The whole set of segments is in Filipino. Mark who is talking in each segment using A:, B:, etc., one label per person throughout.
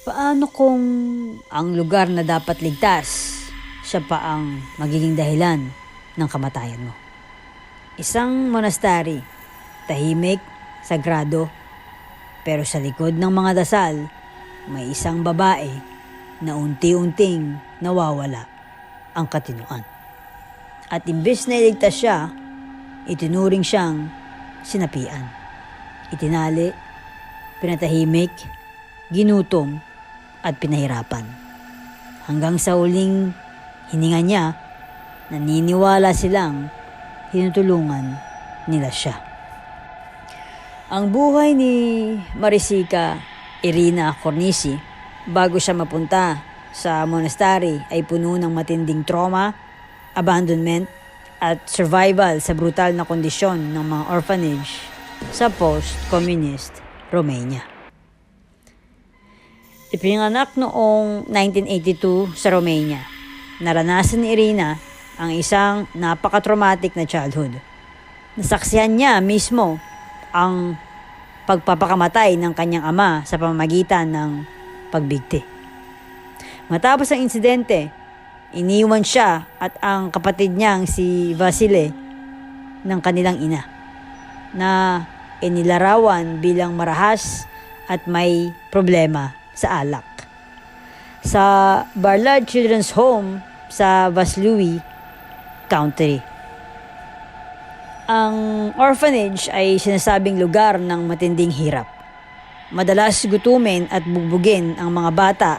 A: Paano kung ang lugar na dapat ligtas, siya pa ang magiging dahilan ng kamatayan mo? Isang monastery, tahimik, sagrado, pero sa likod ng mga dasal, may isang babae na unti-unting nawawala ang katinuan. At imbes na iligtas siya, itinuring siyang sinapian. Itinali, pinatahimik, ginutom, at pinahirapan. Hanggang sa huling hininga niya, naniniwala silang tinutulungan nila siya. Ang buhay ni Marisica Irina Cornisi bago siya mapunta sa monastery ay puno ng matinding trauma, abandonment, at survival sa brutal na kondisyon ng mga orphanage sa post-communist Romania. Ipinanganak noong 1982 sa Romania. Naranasan ni Irina ang isang napaka-traumatic na childhood. Nasaksihan niya mismo ang pagpapakamatay ng kanyang ama sa pamamagitan ng pagbigti. Matapos ang insidente, iniwan siya at ang kapatid niyang si Vasile ng kanilang ina na inilarawan bilang marahas at may problema sa alak. Sa Barlard Children's Home sa Vaslui County. Ang orphanage ay sinasabing lugar ng matinding hirap. Madalas gutumin at bugbugin ang mga bata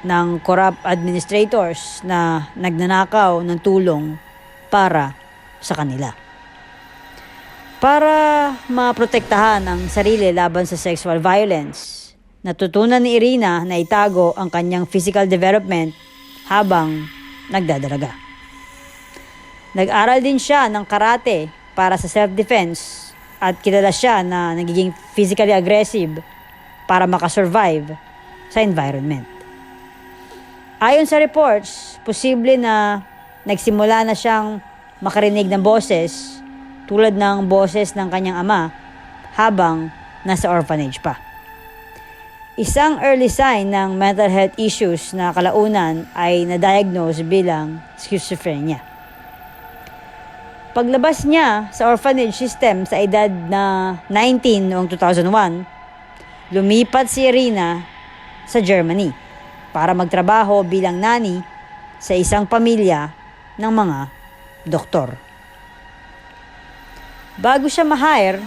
A: ng corrupt administrators na nagnanakaw ng tulong para sa kanila. Para maprotektahan ang sarili laban sa sexual violence, natutunan ni Irina na itago ang kanyang physical development habang nagdadalaga. Nag-aral din siya ng karate para sa self-defense at kilala siya na nagiging physically aggressive para makasurvive sa environment. Ayon sa reports, posible na nagsimula na siyang makarinig ng boses tulad ng boses ng kanyang ama habang nasa orphanage pa. Isang early sign ng mental health issues na kalaunan ay na-diagnose bilang schizophrenia. Paglabas niya sa orphanage system sa edad na 19 noong 2001, lumipat si Irina sa Germany para magtrabaho bilang nani sa isang pamilya ng mga doktor. Bago siya ma-hire,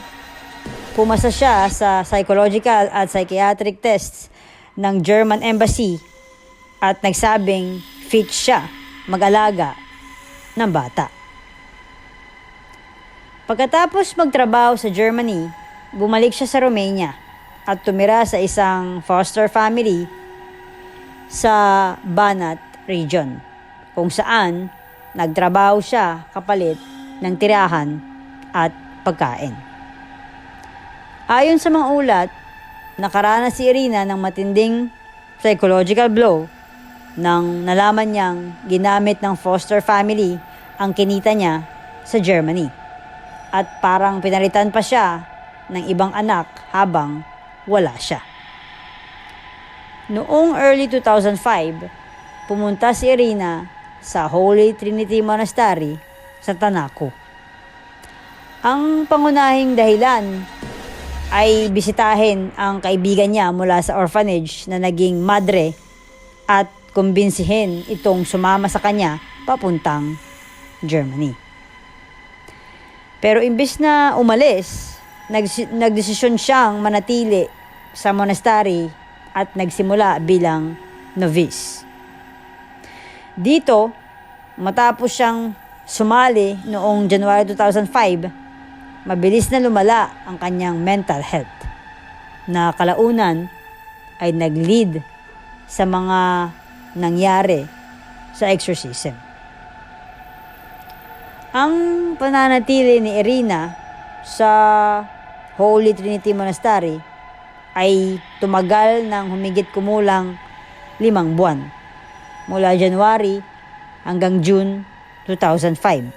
A: pumasa siya sa psychological at psychiatric tests ng German Embassy at nagsabing fit siya mag-alaga ng bata. Pagkatapos magtrabaho sa Germany, bumalik siya sa Romania at tumira sa isang foster family sa Banat region, kung saan nagtrabaho siya kapalit ng tirahan at pagkain. Ayon sa mga ulat, nakaranas si Irina ng matinding psychological blow nang nalaman niyang ginamit ng foster family ang kinita niya sa Germany at parang pinalitan pa siya ng ibang anak habang wala siya. Noong early 2005, pumunta si Irina sa Holy Trinity Monastery sa Tanaco. Ang pangunahing dahilan ay bisitahin ang kaibigan niya mula sa orphanage na naging madre at kumbinsihin itong sumama sa kanya papuntang Germany. Pero imbis na umalis, nagdesisyon siyang manatili sa monastery at nagsimula bilang novice. Dito, matapos siyang sumali noong January 2005, mabilis na lumala ang kanyang mental health na kalaunan ay nag-lead sa mga nangyari sa exorcism. Ang pananatili ni Irina sa Holy Trinity Monastery ay tumagal ng humigit kumulang 5 buwan mula January hanggang June 2005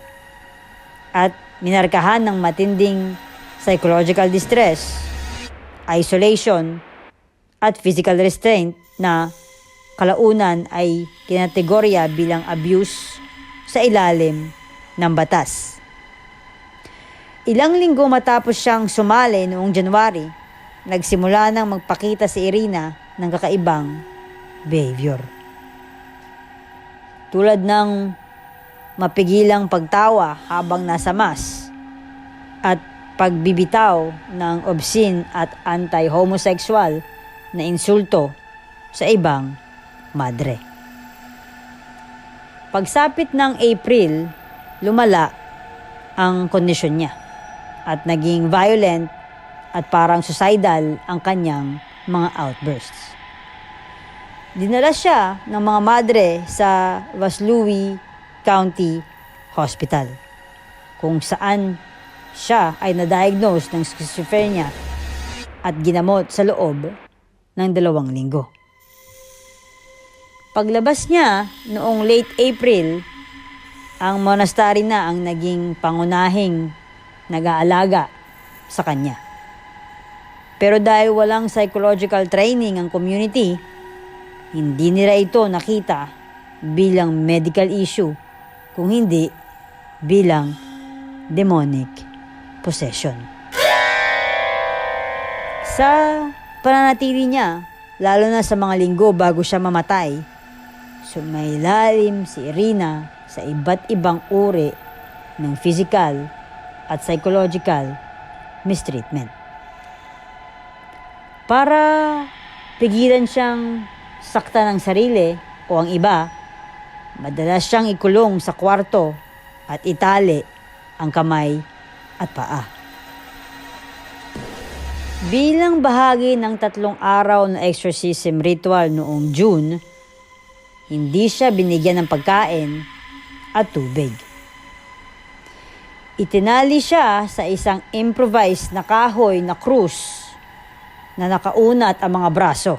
A: at minarkahan ng matinding psychological distress, isolation, at physical restraint na kalaunan ay kinategorya bilang abuse sa ilalim ng batas. Ilang linggo matapos siyang sumali noong January, nagsimula nang magpakita si Irina ng kakaibang behavior. Tulad ng mapigilang pagtawa habang nasa mass at pagbibitaw ng obscene at anti-homosexual na insulto sa ibang madre. Pagsapit ng April, lumala ang kondisyon niya at naging violent at parang suicidal ang kanyang mga outbursts. Dinala siya ng mga madre sa Vaslui County Hospital, kung saan siya ay na-diagnose ng schizophrenia at ginamot sa loob ng 2 linggo. Paglabas niya noong late April, ang monastery na ang naging pangunahing nag-aalaga sa kanya. Pero dahil walang psychological training ang community, hindi nila ito nakita bilang medical issue, kung hindi bilang demonic possession. Sa pananatili niya, lalo na sa mga linggo bago siya mamatay, sumailalim si Irina sa iba't ibang uri ng physical at psychological mistreatment. Para pigilan siyang sakta ng sarili o ang iba, madalas siyang ikulong sa kwarto at itali ang kamay at paa. Bilang bahagi ng 3 araw na exorcism ritual noong June, hindi siya binigyan ng pagkain at tubig. Itinali siya sa isang improvised na kahoy na krus na nakaunat ang mga braso.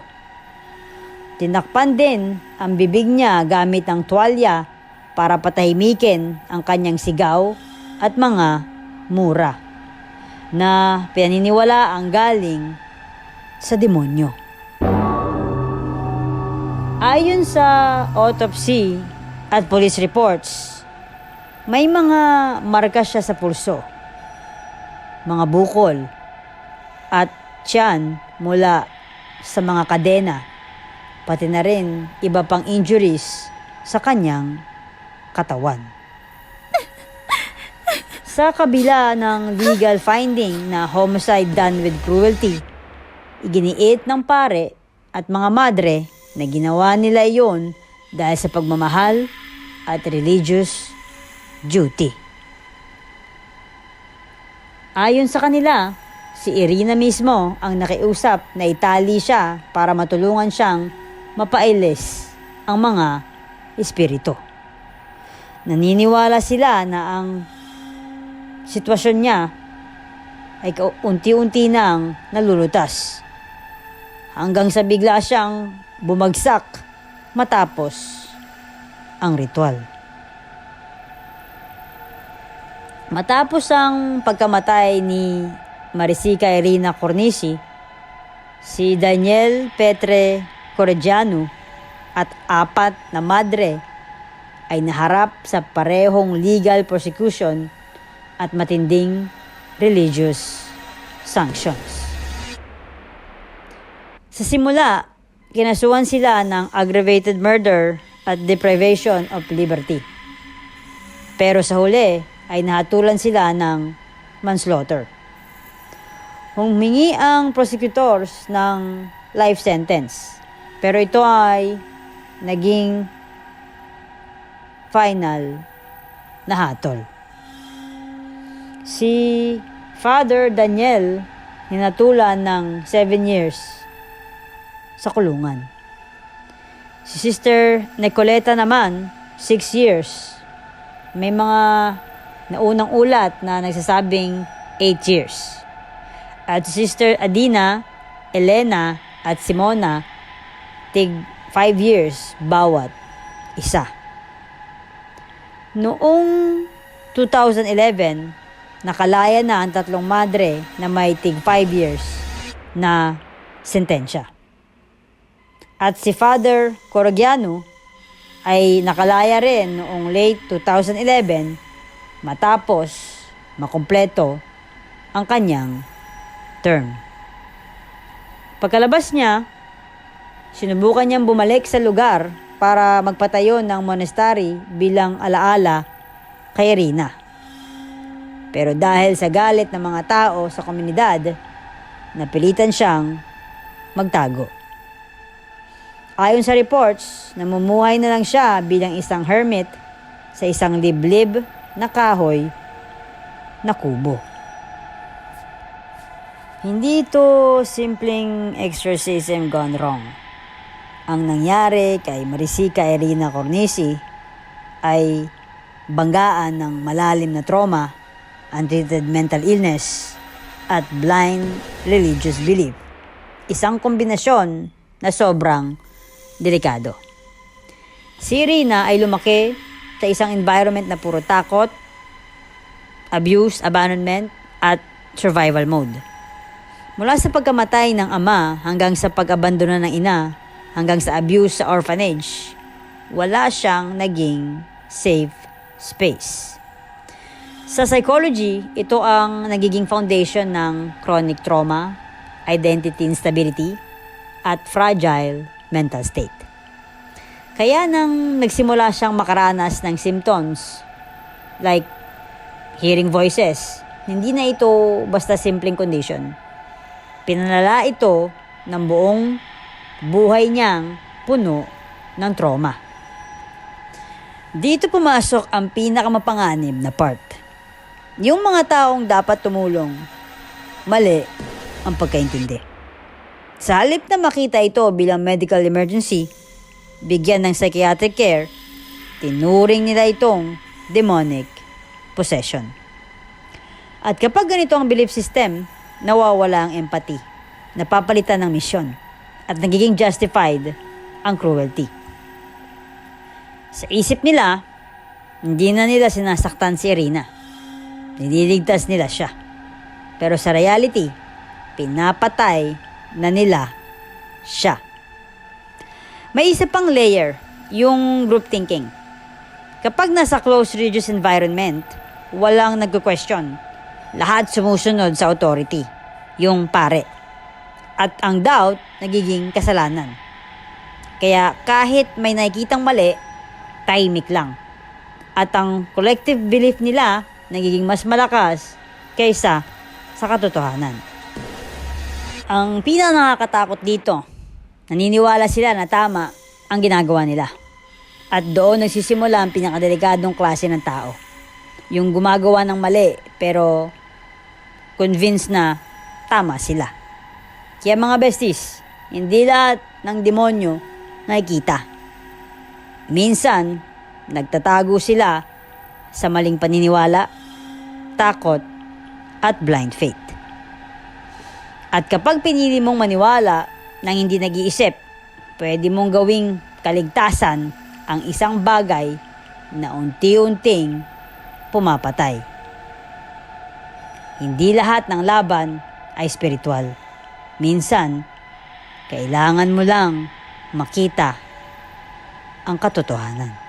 A: Tinakpan din ang bibig niya gamit ang tuwalya para patahimikin ang kanyang sigaw at mga mura na pinaniniwala ang galing sa demonyo. Ayon sa autopsy at police reports, may mga marka siya sa pulso, mga bukol at tiyan mula sa mga kadena, pati na rin iba pang injuries sa kanyang katawan. Sa kabila ng legal finding na homicide done with cruelty, iginiit ng pare at mga madre na ginawa nila iyon dahil sa pagmamahal at religious duty. Ayon sa kanila, si Irina mismo ang nakiusap na itali siya para matulungan siyang mapailis ang mga espiritu. Naniniwala sila na ang sitwasyon niya ay unti-unti nang nalulutas hanggang sa bigla siyang bumagsak matapos ang ritual. Matapos ang pagkamatay ni Marisica Irina Cornisi, si Daniel Petre Corregiano at 4 na madre ay naharap sa parehong legal prosecution at matinding religious sanctions. Sa simula, kinasuhan sila ng aggravated murder at deprivation of liberty. Pero sa huli ay nahatulan sila ng manslaughter. Humingi ang prosecutors ng life sentence, pero ito ay naging final na hatol. Si Father Daniel hinatulan ng 7 years sa kulungan. Si Sister Nicoleta naman, 6 years. May mga naunang ulat na nagsasabing 8 years. At si Sister Adina, Elena at Simona, tig 5 years bawat isa. Noong 2011, nakalaya na ang 3 madre na may tig 5 years na sentensya. At si Father Corogiano ay nakalaya rin noong late 2011 matapos makumpleto ang kanyang term. Pagkalabas niya, sinubukan niyang bumalik sa lugar para magpatayo ng monastery bilang alaala kay Irina. Pero dahil sa galit ng mga tao sa komunidad, napilitan siyang magtago. Ayon sa reports, namumuhay na lang siya bilang isang hermit sa isang liblib na kahoy na kubo. Hindi ito simpleng exorcism gone wrong. Ang nangyari kay Marisika Irina Cornisi ay banggaan ng malalim na trauma, untreated mental illness, at blind religious belief. Isang kombinasyon na sobrang delikado. Si Irina ay lumaki sa isang environment na puro takot, abuse, abandonment, at survival mode. Mula sa pagkamatay ng ama hanggang sa pag-abandona ng ina, hanggang sa abuse sa orphanage, wala siyang naging safe space. Sa psychology, ito ang nagiging foundation ng chronic trauma, identity instability, at fragile mental state. Kaya nang nagsimula siyang makaranas ng symptoms like hearing voices, hindi na ito basta simpleng condition. Pinalala ito ng buong buhay niyang puno ng trauma. Dito pumasok ang pinakamapanganib na part. Yung mga taong dapat tumulong, mali ang pagkaintindi. Sa halip na makita ito bilang medical emergency, bigyan ng psychiatric care, tinuring nila itong demonic possession. At kapag ganito ang belief system, nawawala ang empathy, napapalitan ng misyon, at nagiging justified ang cruelty. Sa isip nila, hindi na nila sinasaktan si Irina. Nililigtas nila siya. Pero sa reality, pinapatay na nila siya. May isa pang layer, yung group thinking. Kapag nasa close religious environment, walang nagko-question. Lahat sumusunod sa authority, yung pare. At ang doubt, nagiging kasalanan. Kaya kahit may nakikitang mali, tahimik lang. At ang collective belief nila, nagiging mas malakas kaysa sa katotohanan. Ang pinaka-nakakatakot dito, naniniwala sila na tama ang ginagawa nila. At doon nagsisimula ang pinakadelikadong klase ng tao. Yung gumagawa ng mali pero convinced na tama sila. Kaya mga besties, hindi lahat ng demonyo nakikita. Minsan, nagtatago sila sa maling paniniwala, takot, at blind faith. At kapag pinili mong maniwala nang hindi nag-iisip, pwede mong gawing kaligtasan ang isang bagay na unti-unting pumapatay. Hindi lahat ng laban ay spiritual. Minsan, kailangan mo lang makita ang katotohanan.